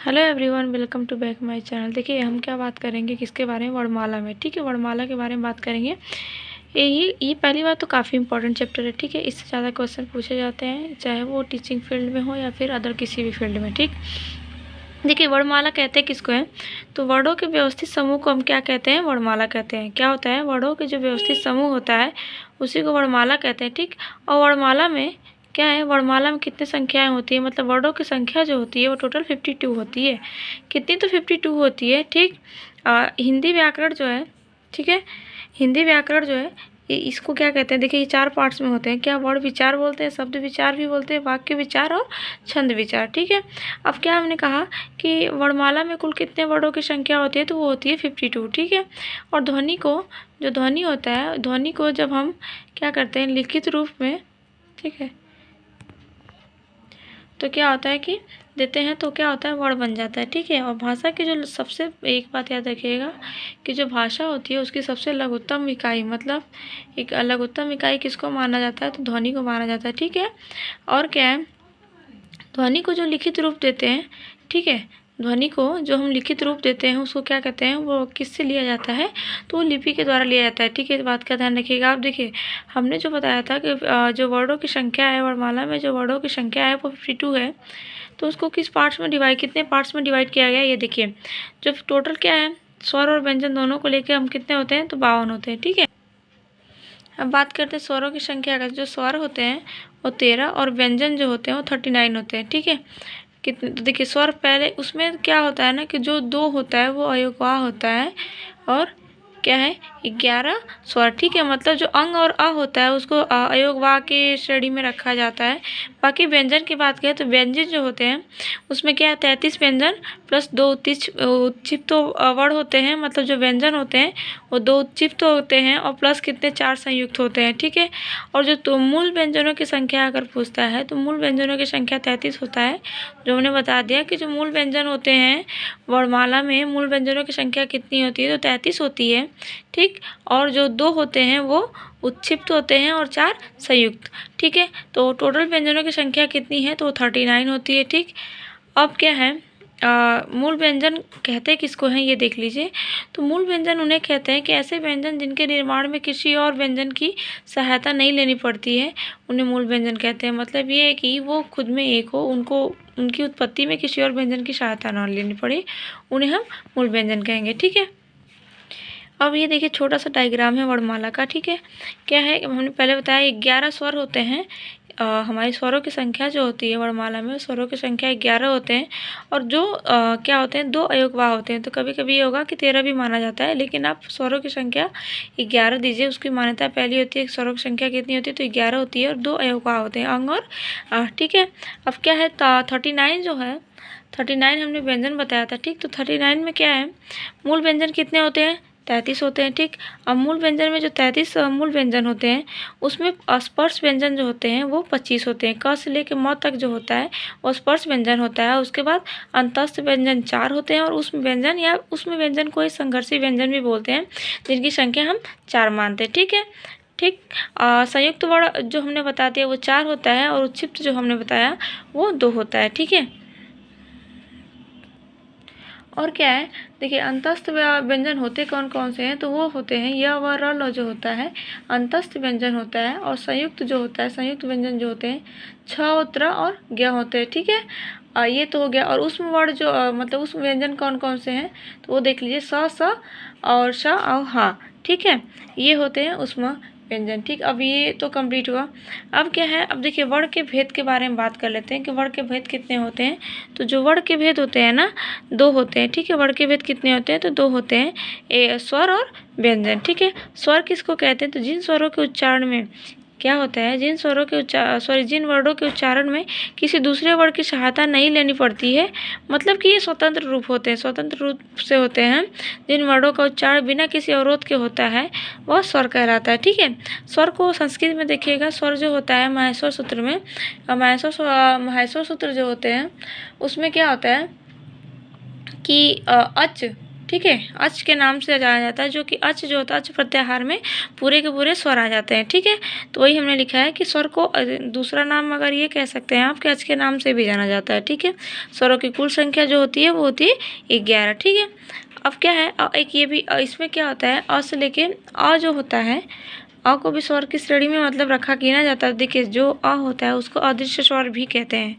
Hello everyone, welcome to back my channel. देखिए हम क्या बात करेंगे, किसके बारे में? वर्णमाला में। ठीक है, वर्णमाला के बारे में बात करेंगे। ये पहली बात तो काफ़ी इंपॉर्टेंट चैप्टर है। ठीक है, इससे ज़्यादा क्वेश्चन पूछे जाते हैं, चाहे वो टीचिंग फील्ड में हो या फिर अदर किसी भी फील्ड में। ठीक, देखिए वर्णमाला कहते हैं किसको है? तो वर्णों के व्यवस्थित समूह को हम क्या कहते हैं? वर्णमाला कहते हैं। क्या होता है? वर्णों के जो व्यवस्थित समूह होता है उसी को वर्णमाला कहते हैं। ठीक, और वर्णमाला में क्या है? वर्णमाला में कितनी संख्याएं होती है? मतलब वर्णों की संख्या जो होती है वो टोटल 52 होती है। कितनी? तो 52 होती है। ठीक, हिंदी व्याकरण जो है, ठीक है, हिंदी व्याकरण जो है इसको क्या कहते हैं? देखिए ये 4 पार्ट्स में होते हैं। क्या? वर्ण विचार बोलते हैं, शब्द विचार भी बोलते हैं, वाक्य विचार और छंद विचार। ठीक है, अब क्या हमने कहा कि वर्णमाला में कुल कितने वर्णों की संख्या होती है? तो वो होती है 52। ठीक है, और ध्वनि को, जो ध्वनि होता है, ध्वनि को जब हम क्या करते हैं लिखित रूप में, ठीक है, तो क्या होता है कि देते हैं तो क्या होता है? वर्ण बन जाता है। ठीक है, और भाषा की जो सबसे, एक बात याद रखिएगा कि जो भाषा होती है उसकी सबसे लघुत्तम इकाई, मतलब एक लघुत्तम इकाई किसको माना जाता है? तो ध्वनि को माना जाता है। ठीक है, और क्या है? ध्वनि को जो लिखित रूप देते हैं, ठीक है, ध्वनि को जो हम लिखित रूप देते हैं उसको क्या कहते हैं? वो किससे लिया जाता है? तो वो लिपि के द्वारा लिया जाता है। ठीक है, इस बात का ध्यान रखिएगा। आप देखिए हमने जो बताया था कि जो वर्णों की संख्या है, वर्णमाला में जो वर्णों की संख्या है वो 52 है। तो उसको किस पार्ट्स में डिवाइड, कितने पार्ट्स में डिवाइड किया गया? ये देखिए, जो टोटल क्या है, स्वर और व्यंजन दोनों को लेकर हम कितने होते हैं? तो 52 होते हैं। ठीक है, अब बात करते हैं स्वरों की संख्या का। जो स्वर होते हैं वो 13 और व्यंजन जो होते हैं वो 39 होते हैं। ठीक है, कितने? तो देखिए स्वर पहले उसमें क्या होता है ना कि जो 2 होता है वो अयोगवाह होता है, और क्या है? 11 स्वर। ठीक है, मतलब जो अंग और अ होता है उसको अयोगवाह की श्रेणी में रखा जाता है। बाकी व्यंजन की बात करें तो व्यंजन जो होते हैं उसमें क्या है? 33 व्यंजन प्लस 2 उच्चिष्ट वर्ण होते हैं। मतलब जो व्यंजन होते हैं वो 2 उच्चिष्ट होते हैं और प्लस कितने? 4 संयुक्त होते हैं। ठीक है, और जो तो मूल व्यंजनों की संख्या अगर पूछता है तो मूल व्यंजनों की संख्या 33 होता है। जो हमने बता दिया कि जो मूल व्यंजन होते हैं वर्णमाला में मूल व्यंजनों की संख्या कितनी होती है? तो 33 होती है। ठीक, और जो 2 होते हैं वो उच्छिष्ट होते हैं और 4 संयुक्त। ठीक है, तो टोटल व्यंजनों की संख्या कितनी है? तो 39 होती है। ठीक, अब क्या है? मूल व्यंजन कहते किसको हैं ये देख लीजिए। तो मूल व्यंजन उन्हें कहते हैं कि ऐसे व्यंजन जिनके निर्माण में किसी और व्यंजन की सहायता नहीं लेनी पड़ती है, उन्हें मूल व्यंजन कहते हैं। मतलब ये है कि वो खुद में एक हो, उनको उनकी उत्पत्ति में किसी और व्यंजन की सहायता ना लेनी पड़े, उन्हें हम मूल व्यंजन कहेंगे। ठीक है, अब ये देखिए छोटा सा डायग्राम है वर्णमाला का। ठीक है, क्या है? हमने पहले बताया 11 स्वर होते हैं। हमारी स्वरों की संख्या जो होती है वर्णमाला में, स्वरों की संख्या 11 होते हैं, और जो क्या होते हैं? 2 अयोगवाह होते हैं। तो कभी कभी ये होगा कि 13 भी माना जाता है, लेकिन आप स्वरों की संख्या 11 दीजिए, उसकी मान्यता पहली होती है। स्वरों की संख्या कितनी होती है? तो 11 होती है, और 2 अयोगवाह होते हैं, अंग और ठीक है, अब क्या है? 39 जो है, 39 हमने व्यंजन बताया था। ठीक, तो 39 में क्या है? मूल व्यंजन कितने होते हैं? 33 होते हैं। ठीक, अब मूल व्यंजन में जो 33 मूल व्यंजन होते हैं उसमें स्पर्श व्यंजन जो होते हैं वो 25 होते हैं। क से लेकर म तक जो होता है वो स्पर्श व्यंजन होता है। उसके बाद अंतस्थ व्यंजन 4 होते हैं, और उसमें व्यंजन या उसमें व्यंजन को एक संघर्षी व्यंजन भी बोलते हैं, जिनकी संख्या हम 4 मानते हैं। ठीक है, ठीक, संयुक्त वर्ण जो हमने बता दिया वो 4 होता है, और उच्छिष्ट जो हमने बताया वो 2 होता है। ठीक है, और क्या है? देखिए अंतस्थ व्यंजन होते कौन कौन से हैं? तो वो होते हैं य व र ल जो होता है अंतस्थ व्यंजन होता है, और संयुक्त जो होता है, संयुक्त व्यंजन जो होते हैं छ, उत्र और ज्ञ होते हैं। ठीक है, ये तो हो गया। और उसमें वर्ण जो मतलब उसमें व्यंजन कौन कौन से हैं? तो वो देख लीजिए, स और श और हा। ठीक है, ये होते हैं उसमें व्यंजन। ठीक, अब ये तो कंप्लीट हुआ। अब क्या है? अब देखिए वर्ण के भेद के बारे में बात कर लेते हैं कि वर्ण के भेद कितने होते हैं। तो जो वर्ण के भेद होते हैं ना, 2 होते हैं। ठीक है, वर्ण के भेद कितने होते हैं? तो 2 होते हैं, स्वर और व्यंजन। ठीक है, स्वर किसको कहते हैं? तो जिन स्वरों के उच्चारण में क्या होता है, जिन स्वरों के जिन वर्णों के उच्चारण में किसी दूसरे वर्ण की सहायता नहीं लेनी पड़ती है, मतलब कि ये स्वतंत्र रूप होते हैं, स्वतंत्र रूप से होते हैं। जिन वर्णों का उच्चारण बिना किसी अवरोध के होता है वह स्वर कहलाता है। ठीक है, स्वर को संस्कृत में देखिएगा, स्वर जो होता है माहेश्वर सूत्र में, माहेश्वर सूत्र जो होते हैं उसमें क्या होता है कि अच, ठीक है, अच के नाम से जाना जाता है, जो कि अच जो होता है, अच प्रत्याहार में पूरे के पूरे स्वर आ जाते हैं। ठीक है, तो वही हमने लिखा है कि स्वर को दूसरा नाम अगर ये कह सकते हैं आप कि अच के नाम से भी जाना जाता है। ठीक है, स्वरों की कुल संख्या जो होती है वो होती है 11। ठीक है, अब क्या है, एक ये भी इसमें क्या होता है, अ से लेके अ जो होता है, अ को भी स्वर की श्रेणी में मतलब रखा गिना जाता है। देखिए, जो अ होता है उसको अदृश्य स्वर भी कहते हैं।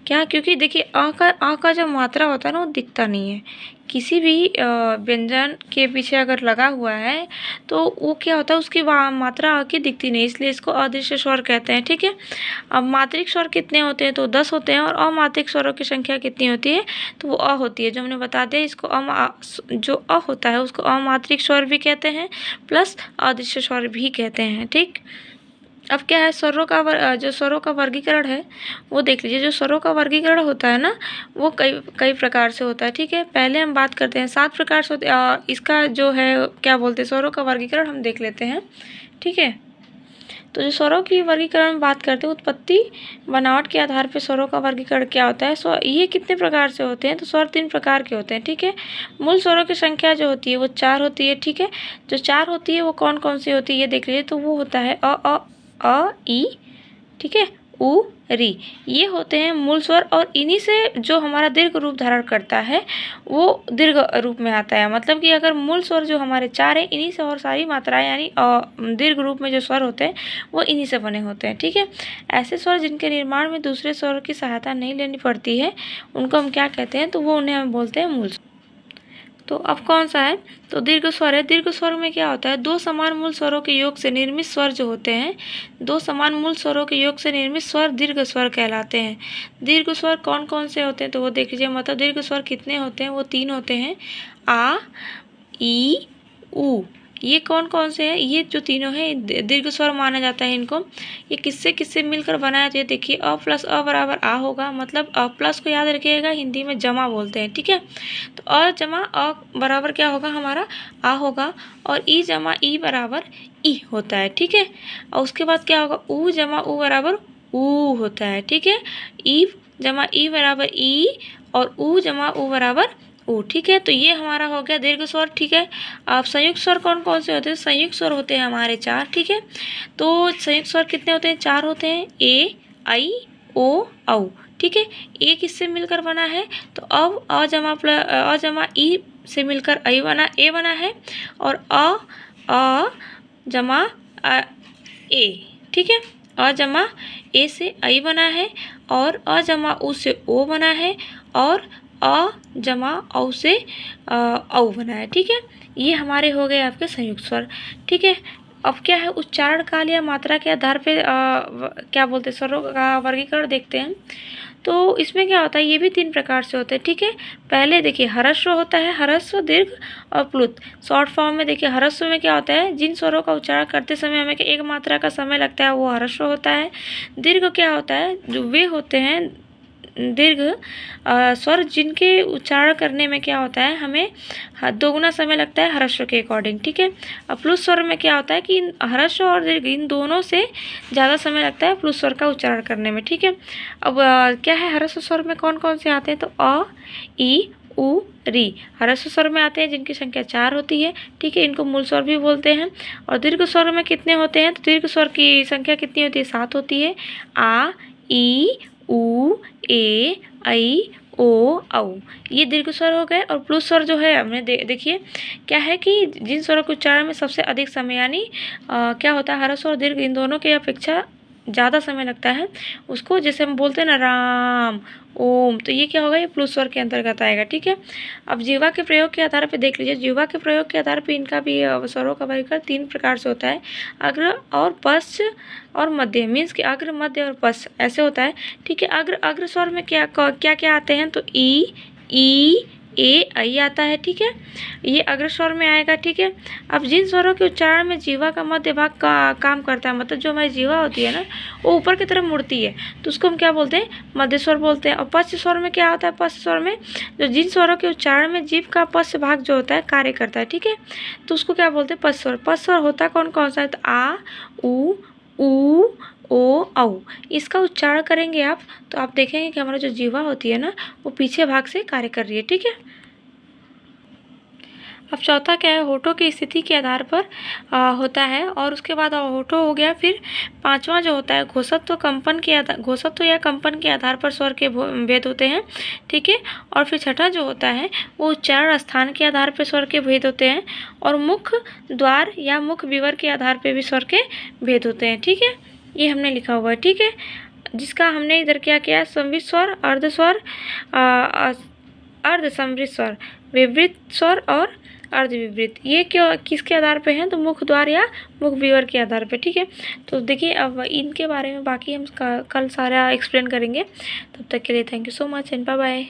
क्या, क्योंकि देखिए अ का जो मात्रा होता है ना वो दिखता नहीं है। किसी भी व्यंजन के पीछे अगर लगा हुआ है तो वो क्या होता है, उसकी मात्रा अ की दिखती नहीं, इसलिए इसको अदृश्य स्वर कहते हैं। ठीक है, अब मात्रिक स्वर कितने होते हैं, तो 10 होते हैं, और अमात्रिक स्वरों की संख्या कितनी होती है, तो वो अ होती है। जो हमने बता दिया, इसको जो अ होता है उसको अमात्रिक स्वर भी कहते हैं, प्लस अदृश्य स्वर भी कहते हैं। ठीक, अब क्या है, स्वरों का जो स्वरों का वर्गीकरण है वो देख लीजिए। जो स्वरों का वर्गीकरण होता है ना वो कई प्रकार से होता है। ठीक है, पहले हम बात करते हैं 7 प्रकार से इसका जो है क्या बोलते हैं, स्वरों का वर्गीकरण हम देख लेते हैं। ठीक है, तो जो स्वरों की वर्गीकरण में बात करते हैं, उत्पत्ति बनावट के आधार पर स्वरों का वर्गीकरण क्या होता है। ये कितने प्रकार से होते हैं, तो स्वर 3 प्रकार के होते हैं। ठीक है, मूल स्वरों की संख्या जो होती है वो 4 होती है। ठीक है, जो 4 होती है वो कौन कौन सी होती है ये देख लीजिए। तो वो होता है अ ई, ठीक है, उ री, ये होते हैं मूल स्वर, और इन्हीं से जो हमारा दीर्घ रूप धारण करता है वो दीर्घ रूप में आता है। मतलब कि अगर मूल स्वर जो हमारे 4 है, इन्हीं से और सारी मात्राएं यानी दीर्घ रूप में जो स्वर होते हैं वो इन्हीं से बने होते हैं। ठीक है, ऐसे स्वर जिनके निर्माण में दूसरे स्वर की सहायता नहीं लेनी पड़ती है उनको हम क्या कहते हैं, तो वो उन्हें हम बोलते हैं मूल स्वर। तो अब कौन सा है, तो दीर्घ स्वर है। दीर्घ स्वर में क्या होता है, दो समान मूल स्वरों के योग से निर्मित स्वर जो होते हैं, दो समान मूल स्वरों के योग से निर्मित स्वर दीर्घ स्वर कहलाते हैं। दीर्घ स्वर कौन कौन से होते हैं, तो वो देख लीजिए। मतलब दीर्घ स्वर कितने होते हैं, वो 3 होते हैं, आ ई उ। ये कौन कौन से हैं, ये जो तीनों हैं दीर्घ स्वर माना जाता है इनको। ये किससे किससे मिलकर बनाया, तो ये देखिए अ प्लस अ बराबर आ होगा। मतलब अ प्लस को याद रखिएगा, हिंदी में जमा बोलते हैं। ठीक है, तो अ जमा अ बराबर क्या होगा हमारा, आ होगा, और ई जमा ई बराबर ई होता है। ठीक है, और उसके बाद क्या होगा, उ जमा उ बराबर ऊ होता है। ठीक है, ई जमा ई बराबर ई, और उ जमा उ बराबर ऊ। ठीक है, तो ये हमारा हो गया दीर्घ स्वर। ठीक है, अब संयुक्त स्वर कौन कौन से होते हैं, संयुक्त स्वर होते हैं हमारे 4। ठीक है, तो संयुक्त स्वर कितने होते हैं, 4 होते हैं, ए आई ओ औ। ठीक है, ए किससे मिलकर बना है, तो अब अ जमा ई से मिलकर ए बना है, और अ जमा ए। ठीक है, अ जमा ए से आई बना है, और अ जमा उ से ओ बना है, और अ जमा औ से औ बना है। ठीक है, ये हमारे हो गए आपके संयुक्त स्वर। ठीक है, अब क्या है, उच्चारण काल या मात्रा के आधार पे क्या बोलते हैं, स्वरों का वर्गीकरण देखते हैं। तो इसमें क्या होता है, ये भी 3 प्रकार से होते हैं। ठीक है, पहले देखिए ह्रस्व होता है, ह्रस्व, दीर्घ और प्लुत। शॉर्ट फॉर्म में देखिए, ह्रस्व में क्या होता है, जिन स्वरों का उच्चारण करते समय हमें एक मात्रा का समय लगता है वो ह्रस्व होता है। दीर्घ क्या होता है, जो वे होते हैं दीर्घ स्वर जिनके उच्चारण करने में क्या होता है, हमें दोगुना समय लगता है ह्रस्व के अकॉर्डिंग। ठीक है, अब प्लुत स्वर में क्या होता है कि ह्रस्व और दीर्घ इन दोनों से ज़्यादा समय लगता है प्लुत स्वर का उच्चारण करने में। ठीक है, अब क्या है, ह्रस्व स्वर में कौन कौन से आते हैं, तो अ ई उ री ह्रस्व स्वर में आते हैं, जिनकी संख्या 4 होती है। ठीक है, इनको मूल स्वर भी बोलते हैं। और दीर्घ स्वर में कितने होते हैं, तो दीर्घ स्वर की संख्या कितनी होती है, 7 होती है, आ ई उ ए ऐ ओ औ। ये दीर्घ स्वर हो गए। और प्लुत स्वर जो है हमने देखिए क्या है कि जिन स्वरों के उच्चारण में सबसे अधिक समय यानी क्या होता है, ह्रस्व और दीर्घ इन दोनों की अपेक्षा ज़्यादा समय लगता है, उसको जैसे हम बोलते हैं ना राम ओम, तो ये क्या होगा, ये प्लुत स्वर के अंतर्गत आएगा। ठीक है, अब जीवा के प्रयोग के आधार पर देख लीजिए। जीवा के प्रयोग के आधार पर इनका भी स्वरों का वर्गीकरण 3 प्रकार से होता है, अग्र और पश्च और मध्य। मीन्स कि अग्र, मध्य और पश्च ऐसे होता है। ठीक है, अग्र स्वर में क्या क्या आते हैं, तो ई ए ऐ आता है। ठीक है, ये अग्र स्वर में आएगा। ठीक है, अब जिन स्वरों के उच्चारण में जीवा का मध्य भाग का काम करता है, मतलब जो हमारी जीवा होती है ना वो ऊपर की तरफ मुड़ती है, तो उसको हम क्या बोलते हैं, मध्य स्वर बोलते हैं। और पश्च स्वर में क्या होता है, पश्च स्वर में जो जिन स्वरों के उच्चारण में जीभ का पश्च भाग जो होता है कार्य करता है। ठीक है, तो उसको क्या बोलते हैं, पश्च स्वर। पश्च स्वर होता कौन कौन सा है, तो आ उ ओ औ। इसका उच्चारण करेंगे आप तो आप देखेंगे कि हमारा जो जीवा होती है ना वो पीछे भाग से कार्य कर रही है। ठीक है, अब चौथा क्या है, होठों की स्थिति के आधार पर होता है। और उसके बाद होठों हो गया। फिर पांचवा जो होता है, घोषत्व घोषत्व या कंपन के आधार पर स्वर के भेद होते हैं, ठीक है। और फिर छठा जो होता है वो उच्चारण स्थान के आधार पर स्वर के भेद होते हैं। और मुख द्वार या मुख विवर के आधार पर भी स्वर के भेद होते हैं, ठीक है। ये हमने लिखा हुआ है, ठीक है। जिसका हमने इधर क्या किया, संवृत स्वर, अर्ध स्वर, अर्ध संवृत स्वर, विवृत स्वर और अर्धविवृत, ये क्यों किसके आधार पे हैं, तो मुख द्वार या मुख विवर के आधार पे, ठीक है। तो देखिए अब इनके बारे में बाकी हम कल सारा एक्सप्लेन करेंगे। तब तक के लिए thank you so much and bye bye.